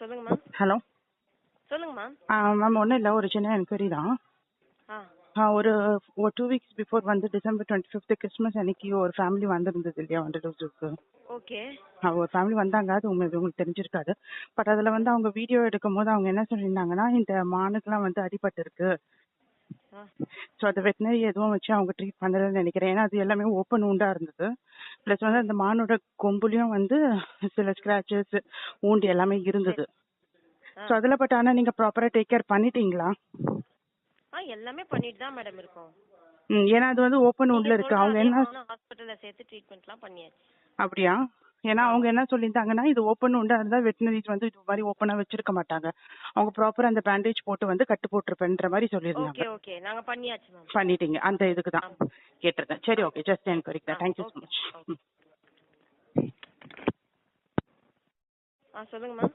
சொல்லுங்க ma'am. Hello. சொல்லுங்க ma'am. Ma'am ஒன்றும் இல்லை, ஒரு சின்ன என்கொயரி தான். ஒரு 2 வீக்ஸ் பிஃபோர் வந்து டிசம்பர் 25 கிறிஸ்மஸ் அன்னைக்கு ஒரு ஃபேமிலி வந்திருந்தது இல்லையா வண்டலூருக்கு. ஓகே. ஒரு ஃபேமிலி வந்தாங்க, அது உங்களுக்கு தெரிஞ்சிருக்காது. பட் அதில் வந்து அவங்க வீடியோ எடுக்கும் போது அவங்க என்ன சொல்லியிருந்தாங்கன்னா, இந்த மானுக்கெல்லாம் வந்து அடிபட்டு இருக்கு. ஸோ அதை வெட்டினரி எதுவும் வச்சு அவங்க ட்ரீட் பண்ணலன்னு நினைக்கிறேன். ஏன்னா அது எல்லாமே ஓப்பன் உண்டா இருந்தது. ப்ளஸ் வந்து அந்த மானோட கொம்புலையும் வந்து சில ஸ்க்ராச்சஸ் ஊண்டு எல்லாமே இருந்தது. ஸோ அதில் பட் ஆனால் நீங்கள் ப்ராப்பராக டேக் கேர் பண்ணிட்டீங்களா? எல்லாமே பண்ணிட்டு தான் மேடம் இருக்கோம். ஏன்னா அது வந்து ஓப்பன் உட்ல இருக்கு. அவங்க என்ன ஹாஸ்பிட்டல்ல சேர்த்து ட்ரீட்மெண்ட்லாம் பண்ணியாச்சு. அப்படியா? ஏன்னா அவங்க என்ன சொல்லியிருந்தாங்கன்னா, இது ஓப்பன் உண்டா இருந்தா வெட்டினரிஸ் வந்து இது மாதிரி ஓப்பனா வச்சிருக்க மாட்டாங்க. அவங்க ப்ராப்பரா அந்த பேண்டேஜ் போட்டு வந்து கட்டு போட்டுருப்பேன்ற மாதிரி சொல்லியிருந்தாங்க. ஓகே ஓகே, நாங்க பண்ணியாச்சு மேம். பண்ணிட்டீங்க, அந்த இதுக்கு தான் கேட்டிருக்கேன். சரி, ஓகே, ஜஸ்ட் என்கொயரி தான். Thank you so much. சொல்லுங்க மேம். சொல்லுங்க மேம்.